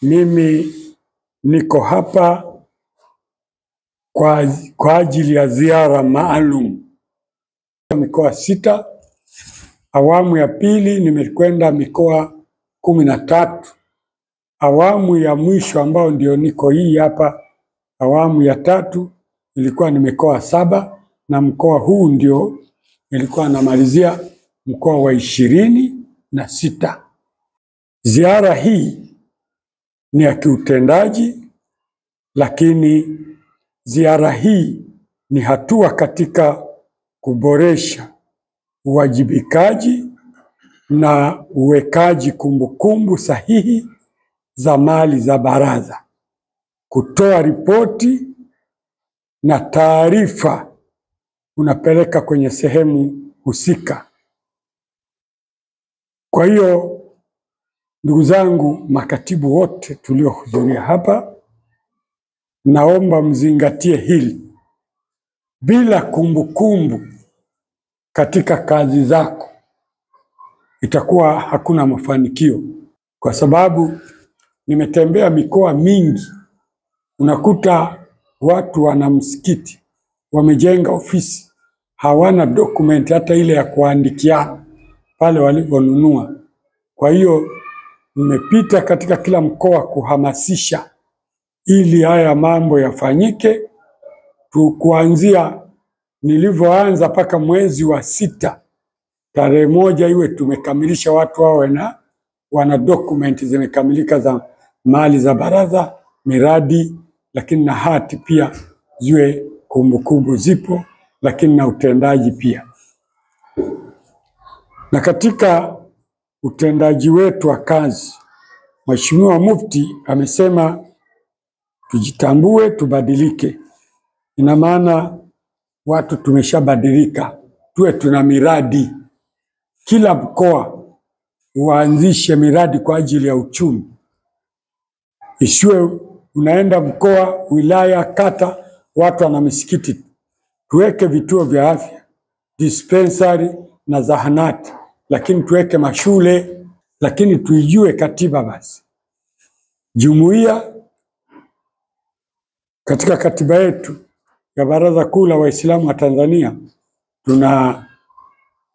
Mimi niko hapa kwa ajili ya ziara maalum. Mikoa 6, awamu ya pili nimekwenda mikoa 13. Awamu ya mwisho ambao ndio niko hii hapa, awamu ya 3 ilikuwa ni mikoa 7, na mkoa huu ndio nilikuwa namalizia, mkoa wa 26. Ziara hii ni ya kiutendaji, lakini ziara hii ni hatua katika kuboresha uwajibikaji na uwekaji kumbukumbu sahihi za mali za baraza, kutoa ripoti na taarifa unapeleka kwenye sehemu husika. Kwa hiyo ndugu zangu makatibu wote tuliohudhuria hapa, naomba mzingatie hili. Bila kumbukumbu katika kazi zako itakuwa hakuna mafanikio, kwa sababu nimetembea mikoa mingi, unakuta watu wana msikiti, wamejenga ofisi, hawana document hata ile ya kuandikiana pale walivyonunua. Kwa hiyo nimepita katika kila mkoa kuhamasisha ili haya mambo yafanyike. Kuanzia nilivyoanza mpaka mwezi wa 6 tarehe 1 iwe tumekamilisha, watu wawe na wana document zimekamilika za mali za baraza, miradi, lakini na hati pia ziwe kumbukumbu zipo, lakini na utendaji pia. Na katika utendaji wetu wa kazi, Mheshimiwa Mufti amesema tujitambue, tubadilike. Ina maana watu tumeshabadilika, tuwe tuna miradi. Kila mkoa uanzishe miradi kwa ajili ya uchumi. Isiwe unaenda mkoa, wilaya, kata, watu wana misikiti. Tuweke vituo vya afya, dispensary na zahanati, lakini tuweke mashule, lakini tuijue katiba basi. Jumuiya, katika katiba yetu ya Baraza Kuu la Waislamu wa Tanzania tuna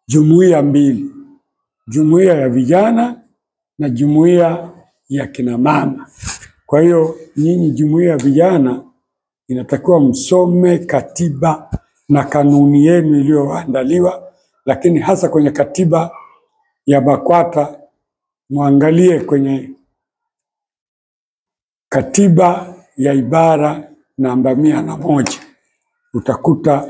jumuiya 2, jumuiya ya vijana na jumuiya ya kina mama. Kwa hiyo nyinyi jumuiya ya vijana inatakiwa msome katiba na kanuni yenu iliyoandaliwa, lakini hasa kwenye katiba ya BAKWATA muangalie kwenye katiba ya ibara namba 101, utakuta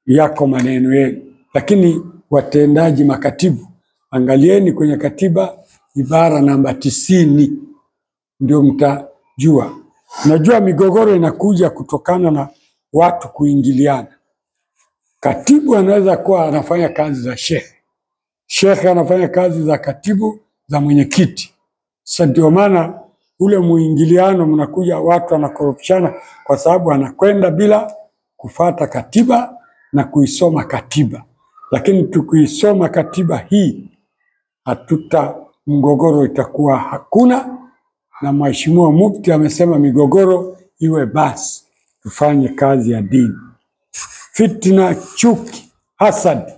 yako maneno yenu. Lakini watendaji, makatibu, angalieni kwenye katiba ibara namba 90, ndio mtajua. Najua migogoro inakuja kutokana na watu kuingiliana. Katibu anaweza kuwa anafanya kazi za shekhe, shekhe anafanya kazi za katibu za mwenyekiti. Sasa ndio maana ule muingiliano, mnakuja watu wanakorofishana kwa sababu anakwenda bila kufata katiba na kuisoma katiba. Lakini tukiisoma katiba hii, mgogoro itakuwa hakuna. Na Mheshimiwa Mufti amesema migogoro iwe basi, tufanye kazi ya dini. Fitna, chuki, hasad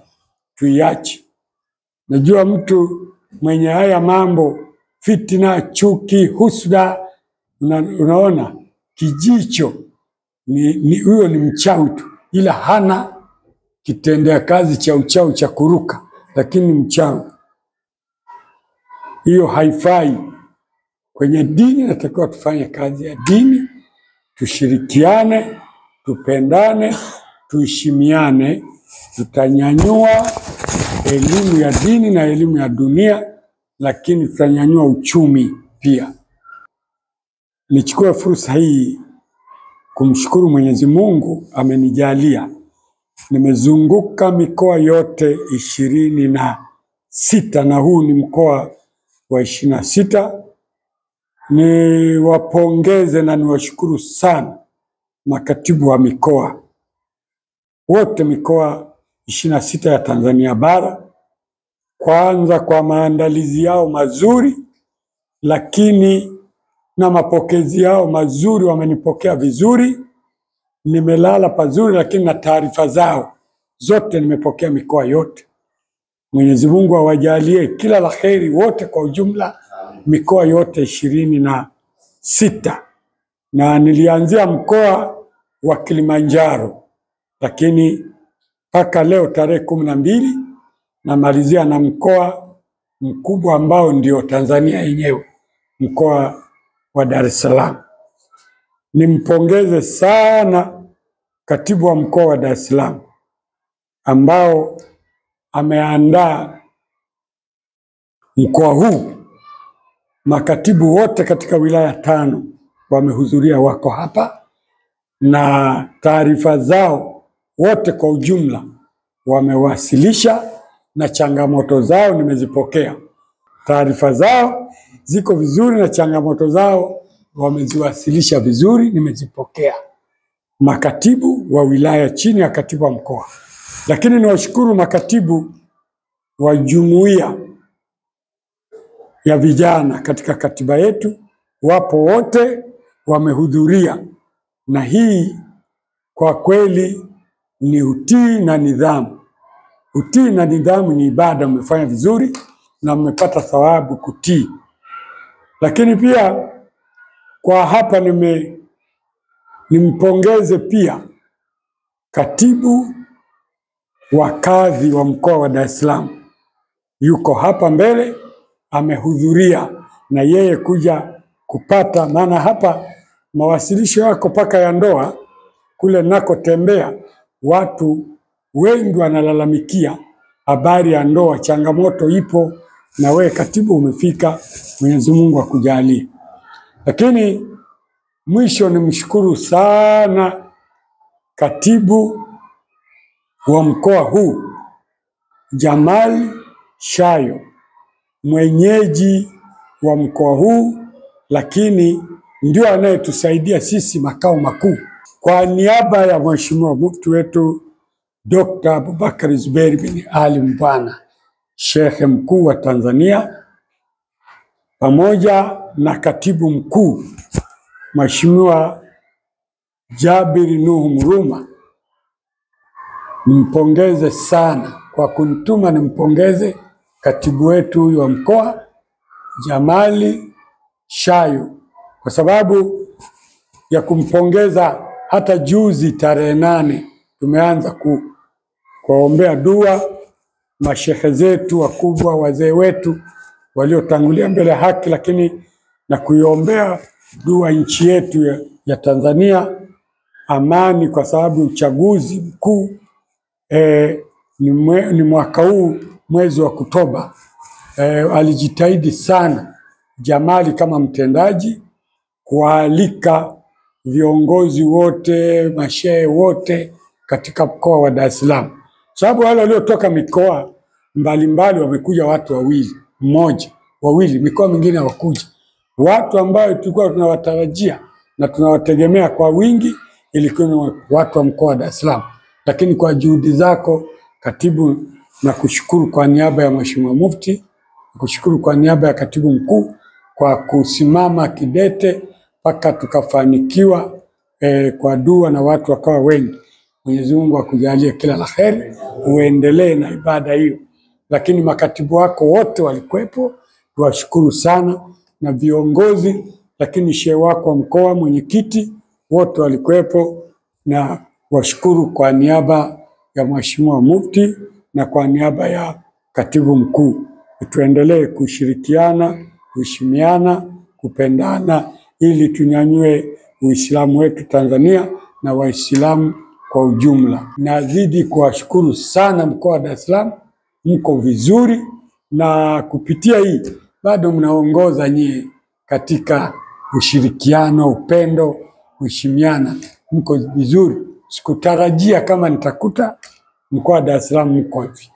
tuiache. Najua mtu mwenye haya mambo, fitna, chuki, husda, unaona kijicho, huyo ni mchawi tu, ila hana kitendea kazi cha uchawi cha kuruka, lakini mchawi. Hiyo haifai. Kwenye dini natakiwa tufanye kazi ya dini, tushirikiane, tupendane, tuheshimiane. Tutanyanyua elimu ya dini na elimu ya dunia, lakini tutanyanyua uchumi pia. Nichukue fursa hii kumshukuru Mwenyezi Mungu, amenijalia nimezunguka mikoa yote 26 na huu ni mkoa wa 26. Niwapongeze na niwashukuru sana makatibu wa mikoa wote, mikoa 26 ya Tanzania bara, kwanza kwa maandalizi yao mazuri, lakini na mapokezi yao mazuri, wamenipokea vizuri, nimelala pazuri, lakini na taarifa zao zote nimepokea mikoa yote. Mwenyezi Mungu awajalie kila la kheri wote kwa ujumla, mikoa yote 26. Na nilianzia mkoa wa Kilimanjaro, lakini mpaka leo tarehe 12 namalizia na mkoa mkubwa ambao ndio Tanzania yenyewe, mkoa wa Dar es Salaam. Nimpongeze sana katibu wa mkoa wa Dar es Salaam ambao ameandaa mkoa huu. Makatibu wote katika wilaya 5 wamehudhuria, wako hapa, na taarifa zao wote kwa ujumla wamewasilisha, na changamoto zao nimezipokea. Taarifa zao ziko vizuri na changamoto zao wameziwasilisha vizuri, nimezipokea. Makatibu wa wilaya chini ya katibu wa mkoa. Lakini niwashukuru makatibu wa jumuiya ya vijana katika katiba yetu, wapo wote wamehudhuria, na hii kwa kweli ni utii na nidhamu. Utii na nidhamu ni ibada, mmefanya vizuri na mmepata thawabu kutii. Lakini pia kwa hapa nimpongeze pia katibu wa kadhi wa mkoa wa Dar es Salaam, yuko hapa mbele, amehudhuria na yeye kuja kupata, maana hapa mawasilisho yako paka ya ndoa. Kule nakotembea watu wengi wanalalamikia habari ya ndoa, changamoto ipo, na wewe katibu umefika, Mwenyezi Mungu akujalie. Lakini mwisho nimshukuru sana katibu wa mkoa huu Jamal Shayo, mwenyeji wa mkoa huu, lakini ndio anayetusaidia sisi makao makuu. Kwa niaba ya Mheshimiwa Mufti wetu Dr. Abubakar Zuberi bin Ali Mbwana, Shekhe mkuu wa Tanzania, pamoja na katibu mkuu Mheshimiwa Jabir Nuhu Mruma, nimpongeze sana kwa kunituma nimpongeze katibu wetu huyu wa mkoa Jamali Shayo, kwa sababu ya kumpongeza. Hata juzi tarehe 8 tumeanza kuwaombea dua mashehe zetu wakubwa, wazee wetu waliotangulia mbele ya haki, lakini na kuiombea dua nchi yetu ya Tanzania, amani, kwa sababu uchaguzi mkuu ni mwaka huu mwezi wa Oktoba. Alijitahidi sana Jamali kama mtendaji kualika viongozi wote, mashehe wote katika mkoa wa Dar es Salaam, sababu wale waliotoka mikoa mbalimbali wamekuja watu mmoja, wawili, mikoa mingine hawakuja. Watu ambao tulikuwa tunawatarajia na tunawategemea kwa wingi ilikuwa watu wa mkoa wa Dar es Salaam. Lakini kwa juhudi zako katibu, na kushukuru kwa niaba ya Mheshimiwa Mufti, kushukuru kwa niaba ya katibu mkuu kwa kusimama kidete mpaka tukafanikiwa kwa dua na watu wakawa wengi. Mwenyezi Mungu akujalie kila la kheri, uendelee na ibada hiyo. Lakini makatibu wako wote walikuwepo, tuwashukuru sana, na viongozi, lakini shehe wako wa mkoa, mwenyekiti, wote walikuwepo, na washukuru kwa niaba ya Mheshimiwa Mufti na kwa niaba ya katibu mkuu. Tuendelee kushirikiana, kuheshimiana, kupendana, ili tunyanyue Uislamu wetu Tanzania na Waislamu kwa ujumla. Nazidi kuwashukuru sana mkoa wa Dar es Salaam, mko vizuri, na kupitia hii bado mnaongoza nyie katika ushirikiano, upendo, kuheshimiana, mko vizuri. Sikutarajia kama nitakuta mkoa wa Dar es Salaam mko hivi.